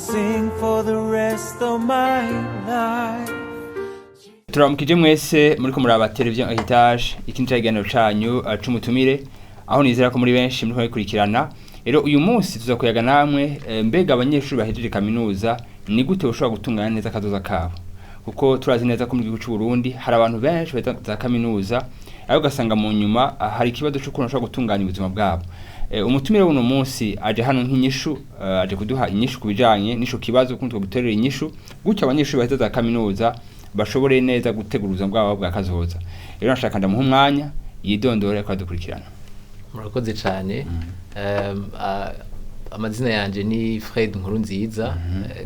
sing for the rest of my life. Turamukije mwese muriko muraba television Heritage ikindi cy'iganiro canyu c'umutumire aho nizera ko muri benshi muri kurikirana. Rero uyu munsi tuzakuyaga namwe mbega abanyeshuri bahejeje kaminuza ni gute ushobora gutunganya neza akazoza kabo, kuko turazi neza ko mu gihugu cy'u Burundi hari abantu benshi za kaminuza aho gasanga mu nyuma hari ikibazo cyo kuno ushobora gutunganya ubuzima bwabo. Umutumire w'uno munsi aje hano nk'inyishu, aje kuduha inyishu kubijanye n'isho kibazo kundi guterera inyishu gutyo abanyeshuri baheze za kaminuza bashobore neza gutegura ubuzima bwabo bwa kazoza. Rero nashaka ndamuha umwanya yidondore ko adukurikirana. Murakoze cyane. Amazina yanje ni Fred Nkurunziza,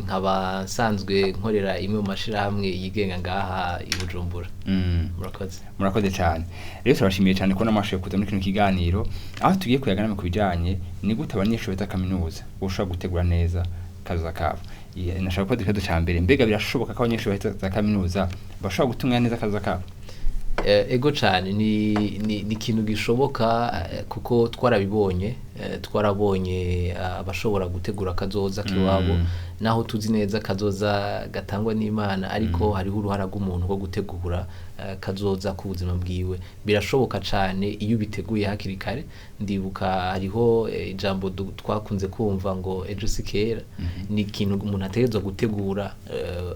nkaba nsanzwe nkorera imwe mu mashirahamwe yigenga ngaha i Bujumbura. Murakoze cyane. Rero turashimiye cyane ko namashoye kuza muri kino kiganiro aho tugiye kuyagana ku bijanye ni gute abanyeshuri beza kaminuza ushobora gutegura neza kazoza kabo. Nashaka ko dukado cyambere mbega birashoboka ko abanyeshuri beza kaminuza bashobora gutunganya neza kazoza kabo. Ego cyane ni ikintu gishoboka kuko twarabonye abashobora gutegura kazoza kiwabo naho tuzi neza kazoza gatangwa n'Imana, ariko hariho uruhara rw'umuntu rwo gutegura kazoza ku buzima bwiwe. Birashoboka cyane iyo biteguye hakiri kare. Ndibuka hariho ijambo twakunze kumva ngo ejo sikera. Ni ikintu umuntu ategerezwa gutegura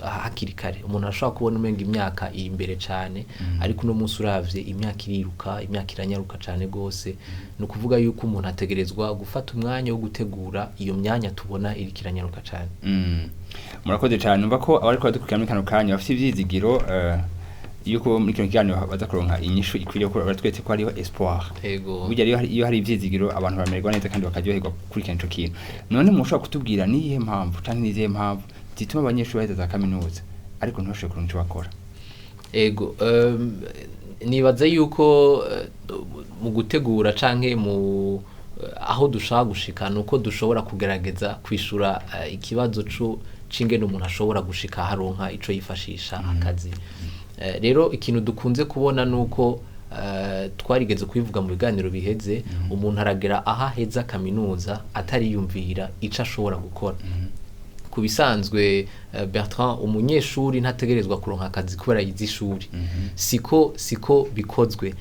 hakiri kare. Umuntu ashobora kubona umenga imyaka iri imbere cyane, ariko no munsi uravye imyaka iriruka, imyaka iranyaruka cyane gose. No kuvuga yuko umuntu ategerezwa gufata umwanya wo gutegura iyo myanya tubona iri kiranyaruka cyane. Murakoze cyane. Numva ko abari kwadukurikira muri kano kanya bafite ivyizigiro yuko muri kino kiganiro baza kuronka inyishu ikwiriye ko baratwetse ko ariho espoir. Burya iyo hari ivyizigiro abantu bamererwa neza kandi bakaryoherwa kuri kino kintu. None mushobora kutubwira niyihe mpamvu canke nizihe mpamvu zituma abanyeshuri baheza za kaminuza ariko ntibashobore kuronka ico bakora? Nibaza yuko mu gutegura canke aho dushaka gushika nuko dushobora kugerageza kwishura ikibazo c'ingene umuntu ashobora gushika haronka ico yifashisha akazi. Rero ikintu dukunze kubona nuko twarigeze kubivuga mu biganiro biheze, umuntu aragera aha heza kaminuza atariyumvira ico ashobora gukora. Kubisanzwe Bertrand, umunyeshuri ntategerezwa kuronka akazi kubera yize ishuri. Siko bikozwe.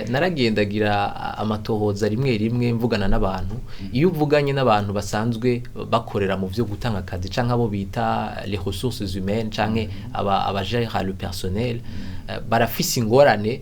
Naragendagira amatohoza rimwe mvugana n'abantu. Iyo uvuganye n'abantu basanzwe bakorera mu byo gutanga akazi canke abo bita les ressources humaines canke abagera le personnel, barafise ingorane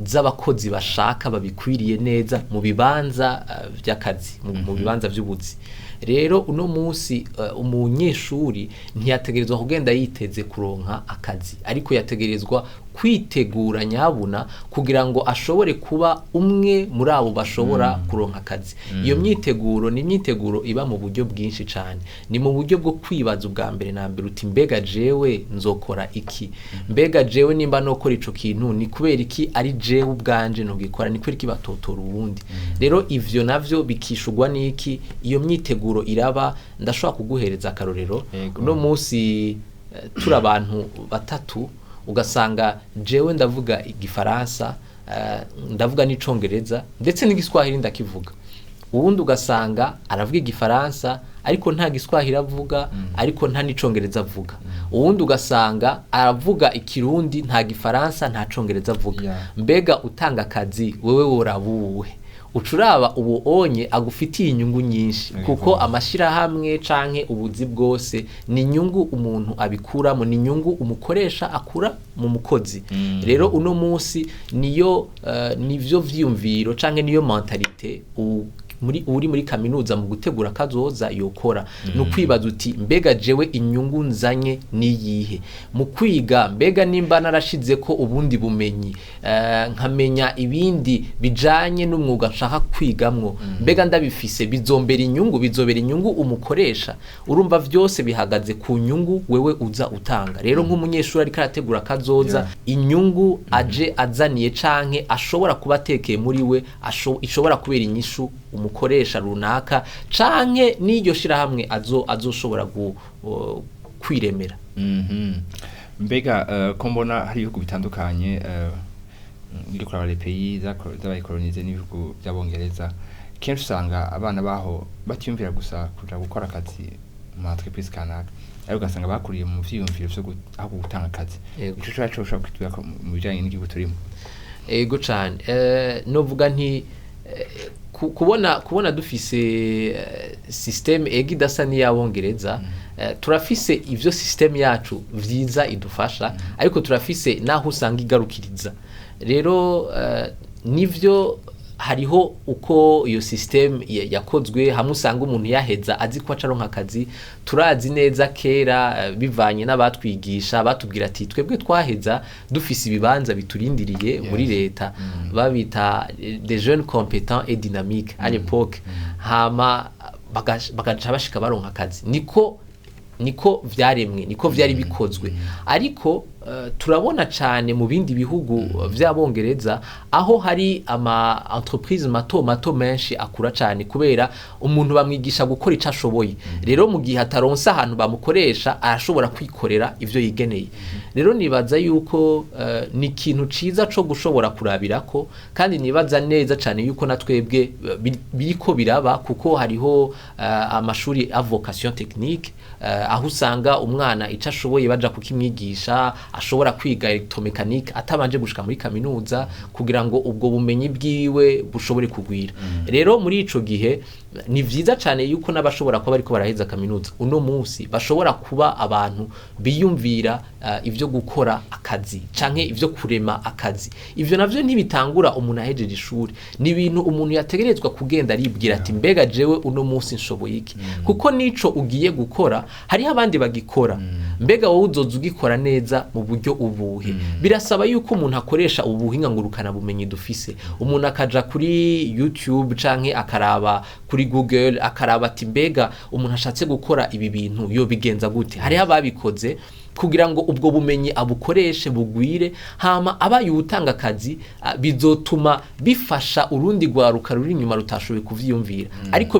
z'abakozi bashaka babikwiriye neza mu bibanza by'akazi, mu bibanza by'ubuzi. Rero uno munsi umunyeshuri ntiyategerezwa kugenda yiteze kuronka akazi, ariko yategerezwa kwitegura nyabuna kugira ngo ashobore kuba umwe muri abo bashobora kuronka akazi. Iyo myiteguro ni imyiteguro iba mu buryo bwinshi cyane. Ni mu buryo bwo kwibaza ubwa mbere na mbere uti mbega jewe nzokora iki? Mbega jewe nimba nokora ico kintu ni kubera iki ari jewe ubwanje no gikora, ni kubera iki batotora ubundi? Rero ivyo navyo bikishugwa niki iyo myiteguro iraba. Ndashobora kuguhereza akarorero. Uno munsi turi abantu batatu, ugasanga jewe ndavuga igifaransa, ndavuga n'icongereza ndetse n'igiswahili ndakivuga. Uwundi ugasanga aravuga igifaransa ariko nta giswahili avuga, ariko nta n'icongereza avuga. Uwundi ugasanga aravuga ikirundi, nta gifaransa, nta congereza avuga. Mbega utanga akazi wewe worabuwe? Ucuraba ubu onye agufitiye inyungu nyinshi, kuko amashirahamwe canke ubuzi bwose ni inyungu umuntu abikuramo, ni inyungu umukoresha akura mu mukozi. Rero uno munsi nivyo vyiyumviro canke niyo mentalite uri muri kaminuza mu gutegura kazoza yokora. No kwibaza uti mbega jewe inyungu nzanye niyihe mu kwiga? Mbega nimba narashize ko ubundi bumenyi nkamenya ibindi bijanye n'umwuga nshaka kwigamwo, mbega ndabifise bizobera inyungu umukoresha? Urumva vyose bihagaze ku nyungu wewe uza utanga. Rero nk'umunyeshuri ari karategura kazoza, inyungu aje azaniye canke ashobora kubatekeye muri we ishobora kubera inyishu umukoresha runaka canke n'iryo shirahamwe azoshobora kwiremera. Mbega ko mbona hari ibihugu bitandukanye biri kuri les pays z'abakolonize n'ibihugu by'abongereza, kenshi usanga abana baho batiyumvira gusa kuja gukora akazi mu entreprise kanaka ariko ugasanga bakuriye mu vyiyumviro vyo aho gutanga akazi Yego. ico cyacu ushobora kwitwika mu bijanye n'igihugu turimo. ego cyane novuga nti kubona dufise systeme ego idasa n'iyabongereza turafise ivyo systeme yacu vyiza idufasha ariko turafise naho usanga igarukiriza rero nivyo hariho uko iyo system yakozwe hamwe usanga umuntu yaheza azi ko acaronka akazi turazi neza kera bivanye n'abatwigisha batubwira ati twebwe twaheza dufise ibibanza biturindiriye muri leta babita des jeunes compétents et dynamiques à l'époque hama bagaca bashika baronka akazi niko vyaremwe niko vyari bikozwe ariko turabona cyane mu bindi bihugu vy'abongereza aho hari ama entreprise mato menshi akura cyane kubera umuntu bamwigisha gukora ico ashoboye rero mu gihe ataronsa ahantu bamukoresha arashobora kwikorera ivyo yigeneye rero nibaza yuko ni ikintu ciza co gushobora kurabirako kandi nibaza neza cyane yuko natwebwe biriko biraba kuko hariho amashuri a vocation technique aho usanga umwana ico ashoboye baja kukimwigisha ashobora kwiga electromechanique atabanje gushika muri kaminuza kugira ngo ubwo bumenyi bwiwe bushobore kugwira rero muri ico gihe ni vyiza cyane yuko n'abashobora kuba bariko baraheza kaminuza uno munsi bashobora kuba abantu biyumvira ivyo gukora akazi canke ivyo kurema akazi ivyo navyo ntibitangura umuntu ahejeje ishuri ni ibintu umuntu yategerezwa kugenda aribwira ati mbega jewe uno munsi nshoboye iki kuko nico ugiye gukora hari abandi bagikora mbega wowe uzoza ugikora neza mu buryo ubuhe birasaba yuko umuntu akoresha ubuhinga ngurukana bumenyi dufise umuntu akaja kuri YouTube canke akaraba kuri Google akaraba ati mbega umuntu ashatse gukora ibi bintu yo bigenza gute hari ababikoze kugira ngo ubwo bumenyi abukoreshe bugwire hama abaye utanga akazi bizotuma bifasha urundi rwaruka ruri inyuma rutashoboye kuvyiyumvira ariko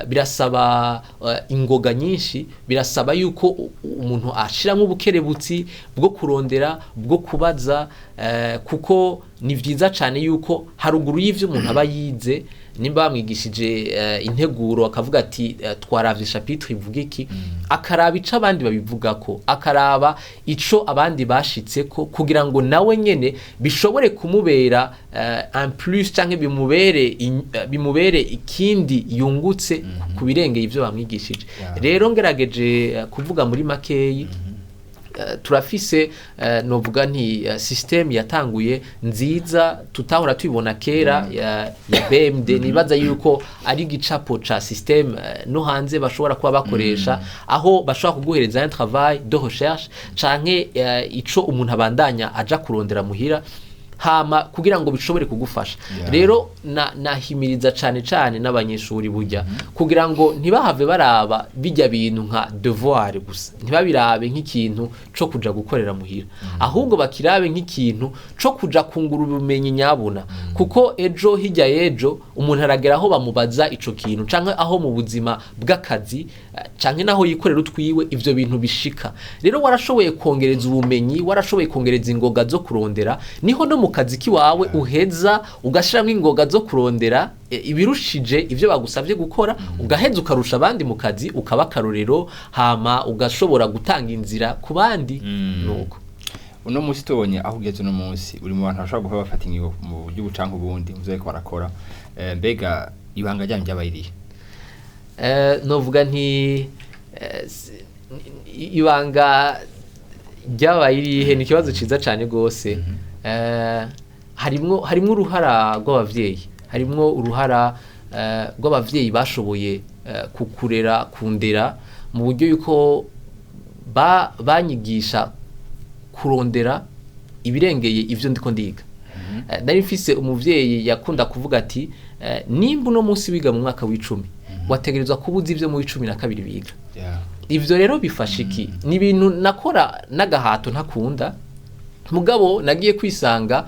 birasaba ingoga nyinshi birasaba yuko umuntu ashiramo ubukerebutsi bwo kurondera bwo kubaza kuko ni vyiza cyane yuko haruguru y'ivyo umuntu aba yize nimba bamwigishije integuro akavuga ati twaravye chapitre ivuga iki akaraba ico abandi babivugako akaraba ico abandi bashitseko kugira ngo nawe nyene bishobore kumubera en plus canke bimubere ikindi yungutse ku birengeye ivyo bamwigishije rero ngerageje kuvuga muri makeyi turafise novuga nti system yatanguye nziza tutahora tubibona kera ya BMD nibaza yuko ari gicapo ca system no hanze bashobora kuba bakoresha aho bashobora kuguhereza un travail de recherche canke ico umuntu abandanya aja kurondera muhira hama kugira ngo bishobore kugufasha rero nahimiriza cane n'abanyeshuri burya kugira ngo ntibahave baraba bijya bintu nka devoir gusa ntibabirabe nk'ikintu co kuja gukorera muhira ahubwo bakirabe nk'ikintu co kuja kungura ubumenyi nyabuna kuko ejo hirya yejo umuntu aragera aho bamubaza ico kintu canke aho mu buzima bw'akazi canke naho yikorera utwiwe ivyo bintu bishika rero warashoboye kongereza ubumenyi warashoboye kongereza ingoga zo kurondera niho no mu kazi kiwawe uheza ugashiramo ingoga zo kurondera ibirushije ivyo bagusavye gukora ugaheza ukarusha abandi mu kazi ukaba karorero hama ugashobora gutanga inzira ku bandi nuko uno munsi tubonye aho ugeze uno munsi uri mu bantu bashobora guha bafata ingingo mu buryo bucanka ubundi muzo ko barakora mbega ibanga ryanje abayiriye novuga nti ibanga ry'abayirihe ni ikibazo ciza cyane gose harimwo uruhara rw'abavyeyi harimwo uruhara rw'abavyeyi bashoboye kukurera kundera mu buryo yuko banyigisha kurondera ibirengeye ivyo ndiko ndiga nari mfise umuvyeyi yakunda kuvuga ati nimba uno munsi wiga mu mwaka w'10 wategerezwa kubuza ivyo mu w'12 biga ivyo rero bifasha iki ni ibintu nakora n'agahato ntakunda mugabo nagiye kwisanga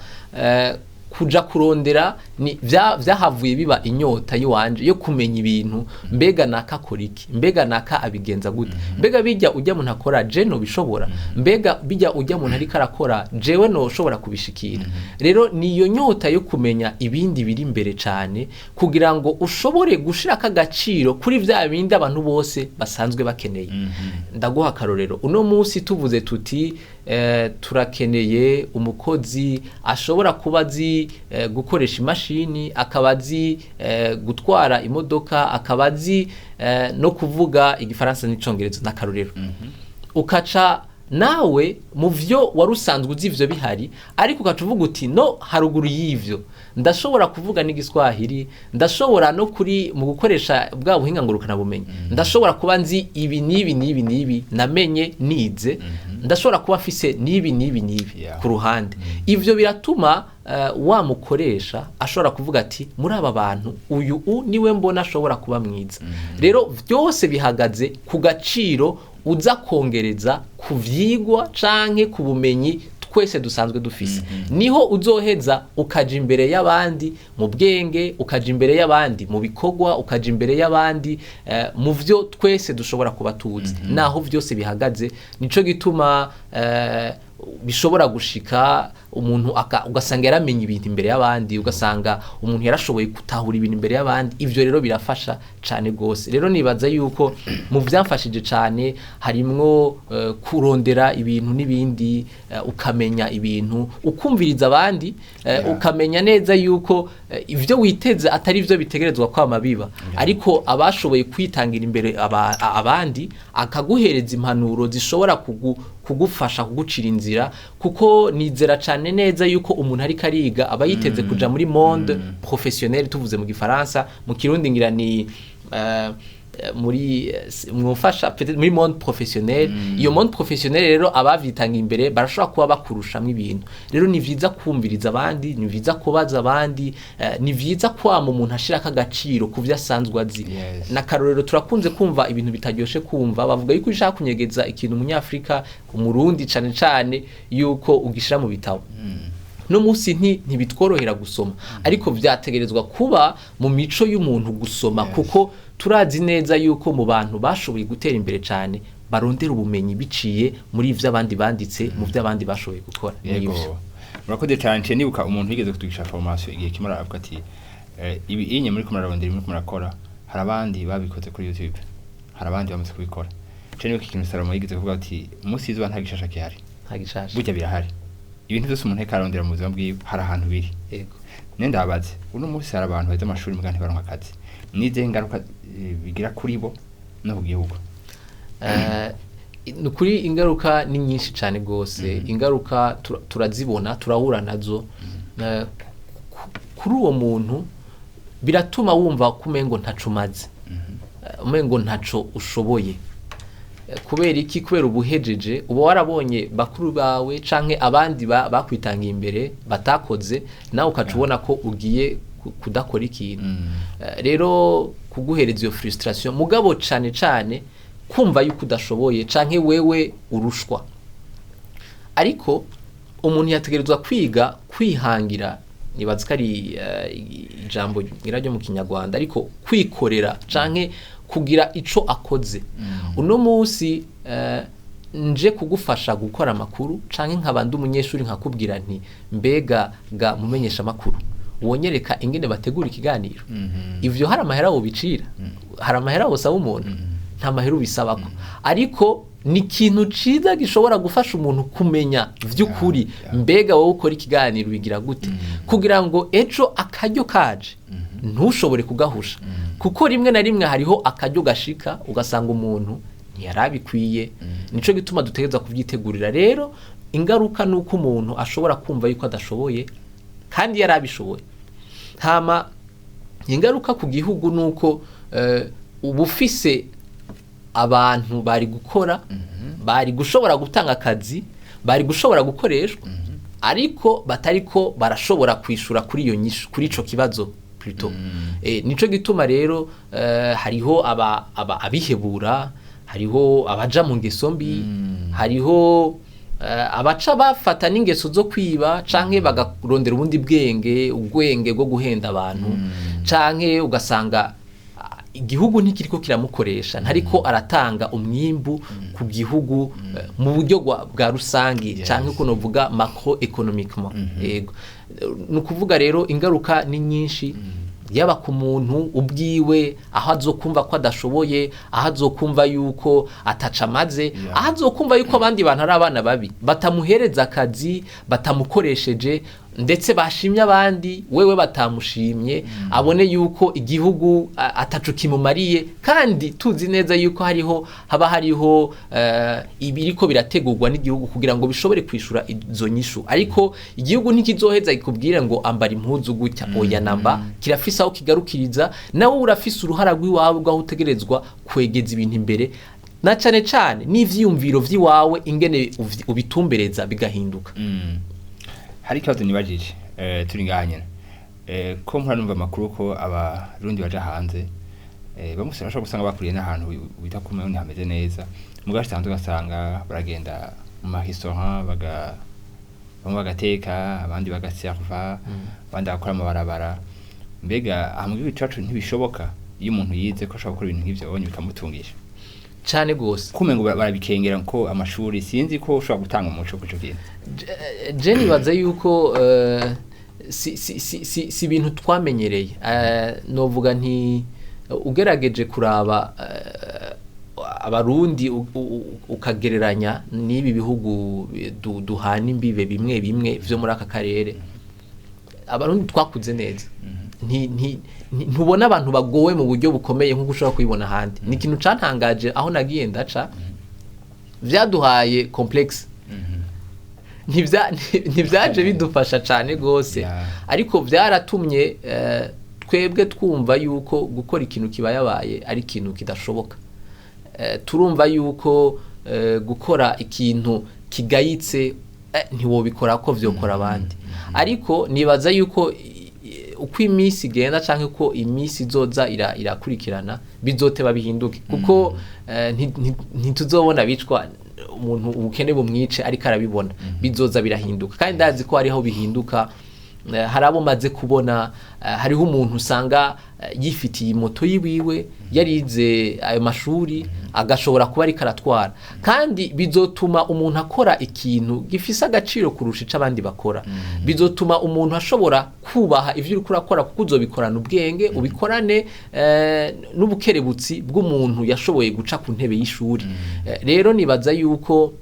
kuja kurondera ni vyahavuye biba inyota yiwanje yo kumenya ibintu mbega nakakora iki mbega naka abigenza gute mbega bijya ujya muntu akora je no bishobora mbega bijya ujya muntu ariko arakora jewe no shobora kubishikira rero niyo nyota yo kumenya ibindi biri imbere cyane kugira ngo ushobore gushira akagaciro kuri vya bindi abantu bose basanzwe bakeneye ndaguha karorero uno munsi tuvuze tuti turakeneye umukozi ashobora kuba azi gukoresha imashini akaba azi gutwara imodoka akaba azi no kuvuga igifaransa n'icongereza n'akarorero ukaca nawe mu vyo warusanzwe uzi ivyo bihari ariko ukacuvuga uti no haruguru y'ivyo ndashobora kuvuga n'igiswahili ndashobora no kuri mu gukoresha bwa buhinga ngurukana bumenyi ndashobora kuba nzi ibi nibi namenye nize ndashobora kuba afise nibi ku ruhande ivyo biratuma wa mukoresha ashobora kuvuga ati muri aba bantu uyu niwe mbona ashobora kuba mwiza rero byose bihagaze ku gaciro uza kongereza ku vyigwa canke ku bumenyi twese dusanzwe dufise niho uzoheza ukaja imbere y'abandi mu bwenge ukaja imbere y'abandi mu bikorwa ukaja imbere y'abandi mu vyo twese dushobora kuba tuzi naho vyose bihagaze nico gituma bishobora gushika umuntu ugasanga yaramenye ibintu imbere y'abandi ugasanga umuntu yarashoboye gutahura ibintu imbere y'abandi ivyo rero birafasha cyane gose rero nibaza yuko mu vyamfashije cyane harimwo kurondera ibintu n'ibindi ukamenya ibintu ukumviriza abandi ukamenya neza yuko ivyo witeze atari ivyo bitegerezwa kwama biba ariko abashoboye kwitangira imbere abandi akaguhereza impanuro zishobora kugufasha kugucira inzira kuko nizera cyane neza yuko umuntu ariko ariga aba yiteze kuja muri monde professionnel tuvuze mu gifaransa mu kirundi ngira ni muri mwufasha muri monde professionnel iyo monde professionnel rero abavitanga imbere barashobora kuba bakurushamwe ibintu rero ni vyiza kumviriza abandi ni vyiza kubaza abandi ni vyiza kwama umuntu ashira akagaciro kuvya asanzwe azi na karorero turakunze kumva ibintu bitaryoshe kumva bavuga yuko ushaka kunyegeza ikintu umunyafrika umurundi cane cane yuko ugishira mu bitabo no musi ntibitworohera gusoma ariko vyategerezwa kuba mu mico y'umuntu gusoma kuko turazi neza yuko mu bantu bashoboye gutera imbere cyane barondera ubumenyi biciye muri ivyo abandi banditse mu vyo abandi bashoboye gukora yego murakoze cyane nibuka umuntu yigeze kutugisha formation igihe kimara avuga ati ibi inye muri kumurarondera muri kumurakora hari abandi babikoze kuri YouTube hari abandi bamaze kubikora cyane nibuka ikintu Salomo yigeze kuvuga ati umunsi izuba nta gishasha kihari nta gishasha burya birahari ibintu byose umuntu akarondera mu buzima bwiwe hari ahantu biri yego nendabaze uno munsi hari abantu beza amashuri mugandi baronka akazi nize ngaruka bigira kuri bo no ku gihugu kuri ingaruka ni nyinshi cyane gose ingaruka turazibona turahura nazo kuri uwo muntu biratuma wumva kumengo ntacumaze umengo ntaco ushoboye kubera iki kubera ubuhejeje uba warabonye bakuru bawe canke abandi bakwitangiye imbere batakoze nawe ukacubona ko ugiye kudakora ikintu rero kuguhereza iyo frustration mugabo cane cane kumva yuko udashoboye canke wewe urushwa ariko umuntu yategerezwa kwiga kwihangira nibaza ko ari ijambo ryo mu Kinyarwanda ariko kwikorera canke kugira ico akoze uno munsi nje kugufasha gukora amakuru canke nkabandi umunyeshuri nkakubwira nti mbega ga mumenyesha amakuru wonyereka ingene bategura ikiganiro ivyo hari amahera wo bicira hari amahera wosaba umuntu nta mahera ubisabako ariko ni ikintu ciza gishobora gufasha umuntu kumenya vy'ukuri mbega wowe ukora ikiganiro bigira gute kugira ngo ejo akaryo kaje ntushobore kugahusha kuko rimwe na rimwe hariho akaryo gashika ugasanga umuntu ntiyarabikwiye nico gituma dutegereza kuvyitegurira rero ingaruka nuko umuntu ashobora kumva yuko adashoboye kandi yarabishoboye hama ingaruka ku gihugu nuko ubufise abantu bari gukora bari gushobora gutanga akazi bari gushobora gukoreshwa ariko batariko barashobora kwishura kuri iyo nyishu kuri ico kibazo plutôt nico gituma rero hariho abihebura hariho abaja mu ngeso mbi hariho abaca bafata n'ingeso zo kwiba canke bagarondera ubundi ubwenge bwo guhenda abantu canke ugasanga igihugu ntikiriko kiramukoresha ntariko aratanga umwimbu ku gihugu mu buryo bwa rusangi canke uko novuga macro economiquement yego nukuvuga rero ingaruka ni nyinshi yaba ku muntu ubwiwe aho azokumva ko adashoboye aho azokumva yuko atacamaze aho azokumva yuko abandi bantu ari abana babi batamuhereza akazi batamukoresheje ndetse bashimye abandi wewe batamushimye abone yuko igihugu atacu kimumariye kandi tuzi neza yuko haba hariho ibiriko birategurwa n'igihugu kugira ngo bishobore kwishura izo nyishu ariko igihugu ntikizoheza ikubwire ngo ambara impuzu gutya oya namba kirafisa aho kigarukiriza nawe urafise uruhara rw'iwawe rwaho utegerezwa kwegeza ibintu imbere na cane n'ivyiyumviro vy'iwawe ingene ubitumbereza bigahinduka hari ikibazo nibajije turi ngaha nyene ko mpuranumva amakuru ko abarundi baja hanze bamwe bashobora gusanga bakuriye n'ahantu bita ku mayoni hameze neza mugabo zitanzwe ugasanga baragenda mu marestaurant bamwe bagateka abandi bagaserva abandi bakora amabarabara mbega hamwe ibicacu ntibishoboka iyo umuntu yize ko ashobora gukora ibintu nk'ivyo abonye bikamutungisha cyane gose kumengo barabikengera ko amashuri sinzi ko ushobora gutanga umuco kuco kintu je nibaza yuko si ibintu twamenyereye novuga nti ugerageje kuraba abarundi ukagereranya n'ibi bihugu duhana imbibe bimwe vyo muri aka karere abarundi twakuze neza ntubona abantu bagowe mu buryo bukomeye nk'uko ushobora kubibona ahandi ni ikintu cantangaje aho nagiye ndaca vyaduhaye complexe ntivyaje bidufasha cane gose ariko vyaratumye twebwe twumva yuko gukora ikintu kibayabaye ari ikintu kidashoboka turumva yuko gukora ikintu kigayitse ntiwobikora ko vyokora abandi ariko nibaza yuko uko imisi igenda canke uko imisi izoza irakurikirana bizoteba bihinduke kuko ntituzobona bicwa umuntu ubukene bumwice ariko arabibona bizoza birahinduka kandi ndazi ko hariho bihinduka harabo maze kubona hariho umuntu usanga yifitiye moto yiwiwe yarize ayo mashuri agashobora kuba ari karatwara kandi bizotuma umuntu akora ikintu gifise agaciro kurusha abandi bakora bizotuma umuntu ashobora kubaha ivyo uri kurakora kuko uzobikorana ubwenge ubikorane n'ubukerebutsi bw'umuntu yashoboye guca ku ntebe y'ishuri rero nibaza yuko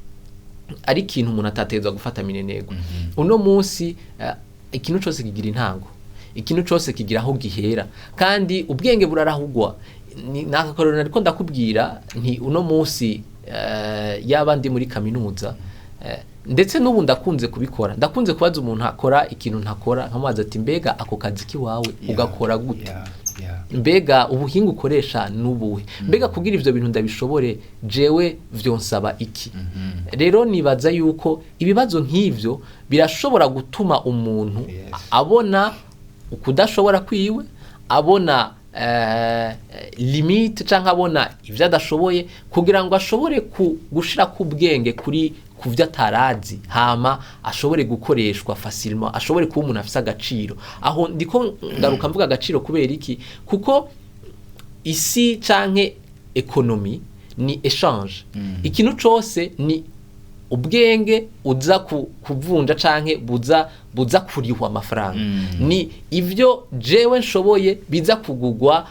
ari ikintu umuntu atatezwa gufata minenego uno munsi ikintu cyose kigira intango ikintu cyose kigira aho gihera kandi ubwenge burarahugwa nakakorona ariko ndakubwira nti uno munsi yabandi muri kaminuza ndetse n'ubu ndakunze kubikora ndakunze kubaza umuntu akora ikintu ntakora nkamaza ati mbega ako kazi kiwawe ugakora gute mbega ubuhinga ukoresha nubuhe mbega kugira ivyo bintu ndabishobore jewe vyonsaba iki rero nibaza yuko ibibazo nk'ivyo birashobora gutuma umuntu abona ukudashobora kwiwe abona limite canke abona ivyo adashoboye kugira ngo ashobore gushira ku bwenge kuri kuvyo atarazi hama ashobore gukoreshwa facilement ashobore kuba umuntu afise agaciro aho ndiko ngaruka mvuga agaciro kubera iki kuko isi canke economy ni échange ikintu cose ni ubwenge uza kuvunja canke buza kurihwa amafaranga ni ivyo jewe nshoboye biza kugugwa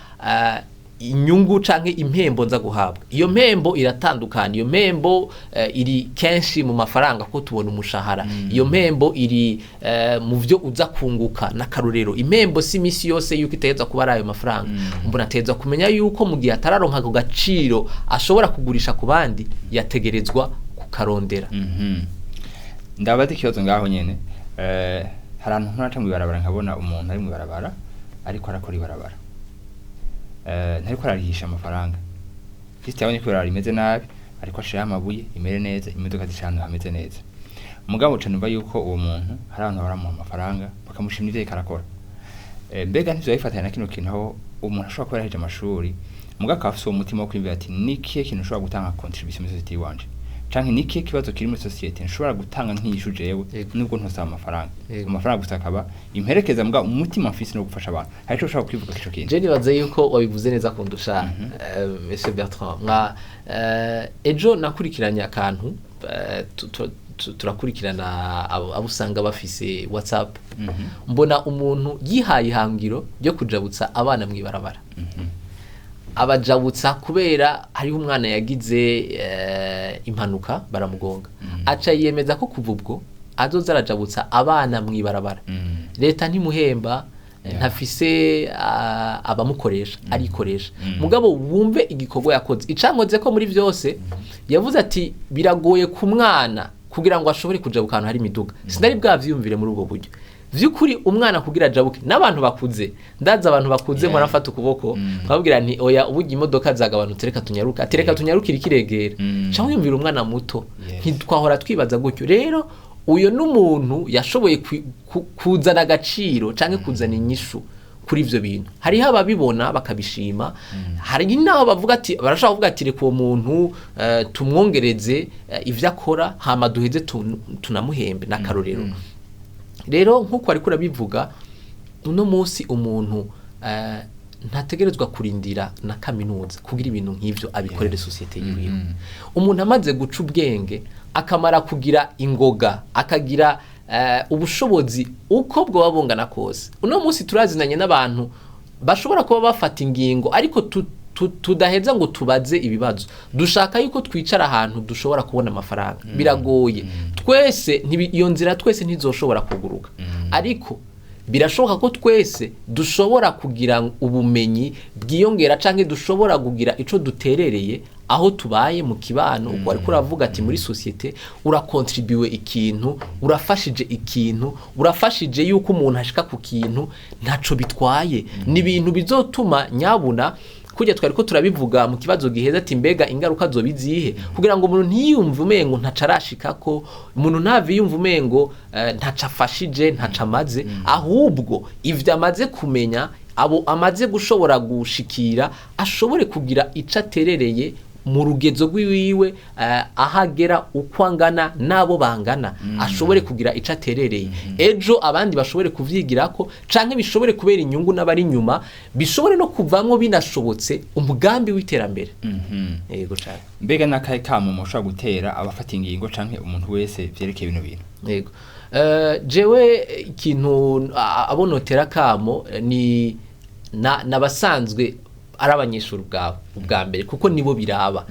inyungu canke impembo nza guhabwa iyo mpembo iratandukana iyo mpembo iri kenshi mu mafaranga ko tubona umushahara iyo mpembo iri mu vyo uza kunguka n'akarorero impembo si misi yose yuko iteza kuba ari ayo mafaranga umuntu ateza kumenya yuko mu gihe atararonka ako gaciro ashobora kugurisha ku bandi yategerezwa kukarondera ndabaza ikibazo ngaho nyene hari ahantu ntaca mu ibarabara nkabona umuntu ari mu ibarabara ariko arakora ibarabara ntariko ararisha amafaranga Kristo yabonye ko ibarabara rimeze nabi ariko ashira amabuye imere neza imodoka zicana hameze neza mugabo canumva yuko uwo muntu hari abantu baramuha amafaranga bakamushimira ivyo karakora mbega ntivyoyifatanya na kino kintu aho umuntu ashobora kuba yaraheje amashuri mugabo akafise uwo mutima wo kwimvira ati nikihe kintu ushobora gutanga contribution muri society wanje canke niki kibazo kiri muri societe nshobora gutanga nk'iyishu jewe nubwo ntosaba amafaranga amafaranga gusa akaba imperekeza mbwa umutima mfise no gufasha abantu hari ico ushaka kwivuga kico kintu je nibaze yuko wabivuze neza kundusha monsieur Bertrand nka ejo nakurikiranye akantu turakurikirana abo usanga bafise WhatsApp mbona umuntu yihaye ihangiro ryo kujabutsa abana mwibarabara abajabutsa kubera hariho umwana yagize impanuka baramugonga aca yiyemeza ko kuva ubwo azoza arajabutsa abana mwibarabara leta ntimuhemba ntafise abamukoresha arikoresha mugabo wumve igikorwa yakoze icankoze ko muri byose yavuze ati biragoye ku mwana kugira ngo ashobore kujabuka ahantu hari imiduga sinari bwavyumvire muri ubwo buryo vyukuri umwana kugira jabuke n'abantu bakuze ndaza abantu bakuze ngo nafata ukuboko twabwira nti oya ubugi imodoka zagabanutse reka tunyaruka atereka tunyarukira ikiregera cyangwa yumvira umwana muto ntitwahora twibaza gutyo rero uyo n'umuntu yashoboye kuzana agaciro canke kuzana inyishu kuri ivyo bintu hari ababibona bakabishima hari naho bavuga ati barashaka kuvuga ati reko umuntu tumwongereze ivyo akora hama duheze tunamuhembe nakarorero rero nkuko ari kurabivuga uno munsi umuntu ntategerezwa kurindira na kaminuza kugira ibintu nk'ivyo abikorere societe yiwe umuntu amaze guca ubwenge akamara kugira ingoga akagira ubushobozi uko bwo babungana kose uno munsi turazinanye n'abantu bashobora kuba bafata ingingo ariko tudaheza ngo tubaze ibibazo dushaka yuko twicara ahantu dushobora kubona amafaranga biragoye twese iyo nzira twese ntizoshobora kuguruka ariko birashoboka ko twese dushobora kugira ubumenyi bwiyongera canke dushobora kugira ico duterereye aho tubaye mu kibano uko ariko uravuga ati muri societe urakontribuer ikintu urafashije ikintu urafashije yuko umuntu ashika ku kintu ntaco bitwaye ni ibintu bizotuma nyabuna kujya twari ko turabivuga mu kibazo giheza ati mbega ingaruka zo bizihe kugira ngo umuntu ntiyumve umengo ntacarashikako umuntu ntaviyumve umengo ntacafashije ntacamaze ahubwo ivyo amaze kumenya abo amaze gushobora gushikira ashobore kugira icaterereye mu rugezo rw'iwiwe ahagera uko angana nabo bangana ashobore kugira icaterereye ejo abandi bashobore kuvyigirako canke bishobore kubera inyungu n'abari nyuma bishobore no kuvamwo binashobotse umugambi w'iterambere yego cyane mbega nakaye kamo mushobora gutera abafata ingingo canke umuntu wese vyerekeye bino bintu yego jewe ikintu abonotera kamo ni nabasanzwe ari abanyeshuri ubwa mbere kuko nibo biraba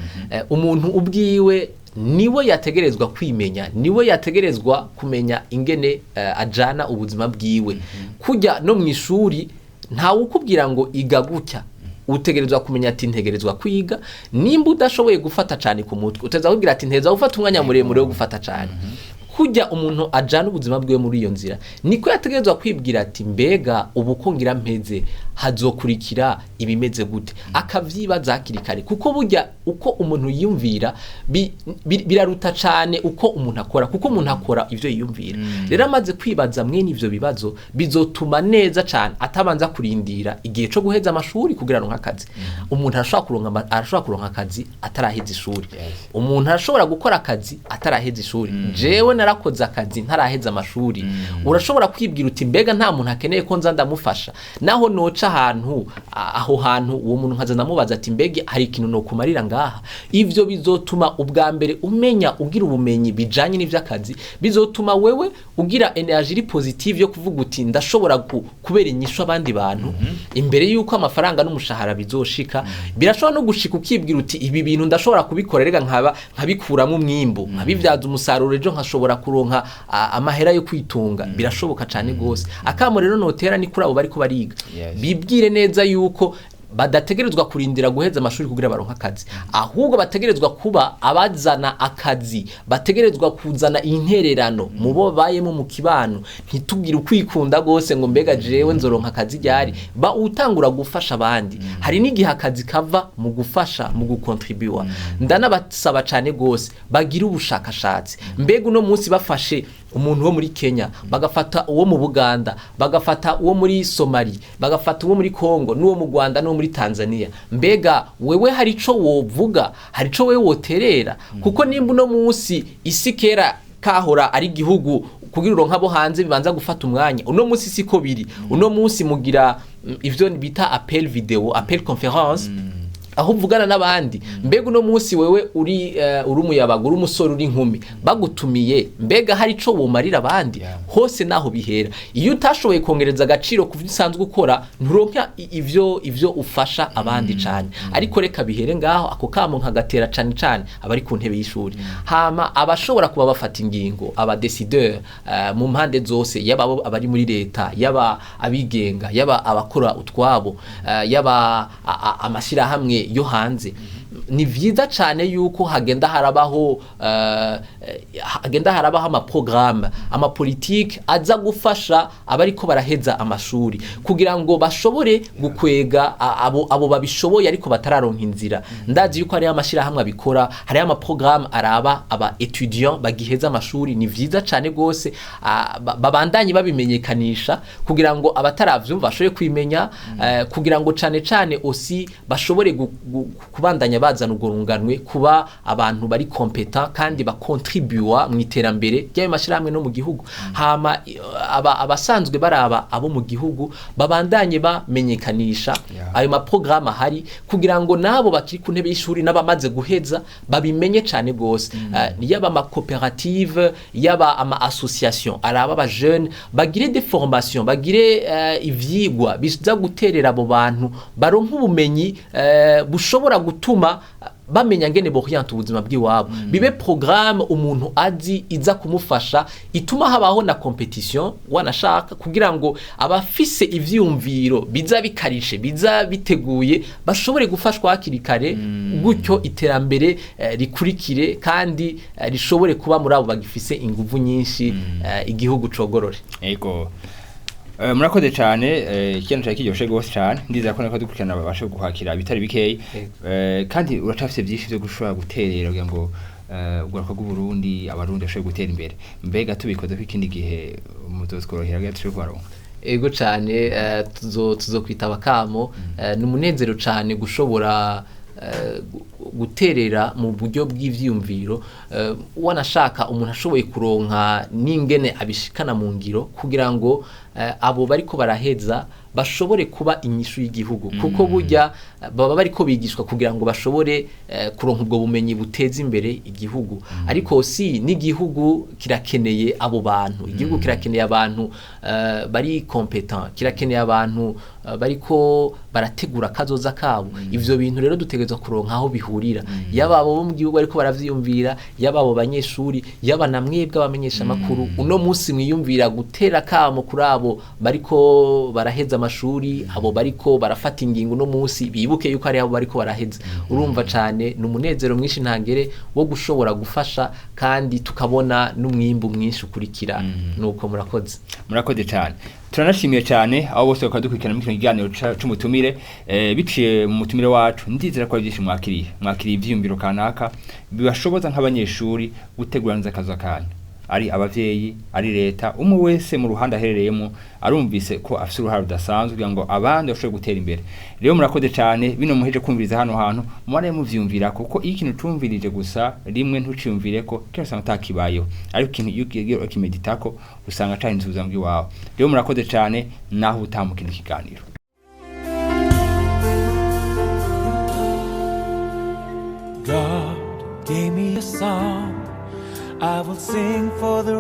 umuntu ubwiwe niwe yategerezwa kwimenya niwe yategerezwa kumenya ingene ajana ubuzima bwiwe kujya no mu ishuri nta ukubwira ngo iga gutya utegerezwa kumenya ati ntegerezwa kwiga nimba udashoboye gufata cyane ku mutwe uteza kugira ati nteza gufata umwanya muremure wo gufata cyane kujya umuntu ajana ubuzima bwiwe muri iyo nzira niko yategerezwa kwibwira ati mbega ubukongira mpeze hazokurikira ibimeze gute akavyibaza hakiri kare kuko burya uko umuntu yiyumvira biraruta cyane uko umuntu akora kuko umuntu akora ivyo yiyumvira rero amaze kwibaza mwene ivyo bibazo bizotuma neza cyane atabanza kurindira igihe cyo guheza amashuri kugira ngo akazi umuntu arashobora kuronka akazi ataraheza ishuri umuntu arashobora gukora akazi ataraheza ishuri jewe narakoze akazi ntaraheza amashuri urashobora kwibwira uti mbega nta muntu akeneye ko nza ndamufasha naho noca ahantu aho hantu uwo muntu nkaza ndamubaza ati mbega hari ikintu no kumarira ngaha ivyo bizotuma ubwa mbere umenya ugira ubumenyi bijanye n'ivy'akazi bizotuma wewe ugira energy positive yo kuvuga uti ndashobora kubera inyisho abandi bantu imbere yuko amafaranga n'umushahara bizoshika birashobora no gushika ukibwira uti ibi bintu ndashobora kubikorera nkabikuramwo umwimbo nkabivyaza umusaruro ejo nkashobora kuronka amahera yo kwitunga birashoboka cyane gose akamo rero notera ni kuri abo bariko bariga bibwire neza yuko badategerezwa kurindira guheza amashuri kugira baronka akazi ahubwo bategerezwa kuba abazana akazi bategerezwa kuzana intererano mubo bayemo mu kibano ntitubwire ukwikunda gose ngo mbega jewe nzoronka akazi ryari ba utangura gufasha abandi hari n'igihe akazi kava mu gufasha mu gukontribuwa ndanabasaba cyane gose bagira ubushakashatsi mbega uno munsi bafashe umuntu wo muri Kenya bagafata uwo mu Buganda bagafata uwo muri Somali bagafata uwo muri Kongo n'uwo mu Rwanda n'uwo muri Tanzania mbega wewe hari ico wovuga hari ico wewe woterera kuko nimba no munsi isi kera kahora ari gihugu kugira uronka bo hanze bibanza gufata umwanya uno munsi siko biri uno munsi mugira ivyo bita appel video appel conference aho uvugana n'abandi mbega uno munsi wewe uri umuyabaga uri umusore uri inkumi bagutumiye mbega hari ico womarira abandi hose naho bihera iyo utashoboye kongereza agaciro ku bisanzwe gukora nturonka ivyo ufasha abandi cyane ariko reka bihere ngaho ako kamo nkagatera cyane abari ku ntebe y'ishuri hama abashobora kuba bafata ingingo aba décideur mu mpande zose yaba abari muri leta yaba abigenga yaba abakora utwabo yaba amashira hamwe yo hanze ni vyiza cyane yuko hagenda harabaho ama politique aza gufasha abariko baraheza amashuri kugira ngo bashobore gukwega abo babishoboye ariko batararonka inzira ndazi yuko ari amashira hamwe abikora hari ama programme araba aba étudiants bagiheza amashuri ni vyiza cyane gose babandanye babimenyekanisha kugira ngo abataravyumva bashobore kwimenya kugira ngo cyane aussi bashobore kubandanya bazana ugorunganwe kuba abantu bari competent kandi bakontribuwa mu iterambere ry'ayo mashirahamwe no mu gihugu hama abasanzwe baraba abo mu gihugu babandanye bamenyekanisha ayo ma programme ahari kugira ngo nabo bakiri ku ntebe y'ishuri n'abamaze guheza babimenye cyane gose yaba ama coopérative yaba ama association araba ba jeunes bagire des formations bagire ivyigwa biza guterera abo bantu baronka ubumenyi bushobora gutuma bamenya ngene bohiyanta ubuzima bw'iwabo bibe programme umuntu azi iza kumufasha ituma habaho na competition wanashaka kugira ngo abafise ivyumviro biza bikarishe biza biteguye bashobore gufashwa hakirikare gutyo iterambere rikurikire kandi rishobore kuba muri abo bagifise inguvu nyinshi igihugu cogorore ego murakoze cyane ikintu cyari kijyoshe gose cyane ndizera ko nako dukurikirana babashe guhakira bitari bikeyi kandi uracafise byinshi byo gushobora guterera kugira ngo ugurako bw'Uburundi abarundi bashobore gutera imbere mbega tubikoze ko ikindi gihe muzotworohera gato kubaronka ego cyane tuzokwita abakamo ni umunezero cyane gushobora guterera mu buryo bw'ivyumviro wanashaka umuntu ashoboye kuronka n'ingene abishikana mu ngiro kugira ngo abo bariko baraheza bashobore kuba inyishu y'igihugu kuko burya baba bariko bigishwa kugira ngo bashobore kuronka ubwo bumenyi buteza imbere igihugu ariko si n'igihugu kirakeneye abo bantu igihugu kirakeneye abantu bari competent kirakeneye abantu bariko barategura kazoza kabo ivyo bintu rero dutegerezwa kuronka aho bihurira yaba abo mu gihugu ariko baravyiyumvira yaba abo banyeshuri yaba namwebwe abamenyesha makuru uno munsi mwiyumvira gutera kamo kuri abo bariko baraheza amashuri abo bariko barafata ingingo no munsi bibuke yuko ari abo bariko baraheza urumva cyane numunezero mwinshi ntangere wo gushobora gufasha kandi tukabona n'umwimbu mwinshi ukurikira nuko murakoze cyane turanashimiye cyane abo bose bakadukurikirana mu kiganiro cy'umutumire biciye mu mutumire wacu ndizera ko byinshi mwakiriye ivyumviro kanaka bibashoboza nk'abanyeshuri guteguranza akazo kanyu ari abavyeyi ari leta umwe wese mu ruhande aherereyemo arumvise ko afite uruhare rudasanzwe kugira ngo abandi bashobore gutera imbere rero murakoze cyane bino muheje kumviriza hano hantu mwana muvyumvira kuko ikintu tumvirije gusa rimwe ntuciyumvire ko cyose atakibayeho ariko ikintu iyo ukimeditako usanga cyane nzuza mbwi wawe rero murakoze cyane naho utamukina ikiganiro God gave me a song I will sing for the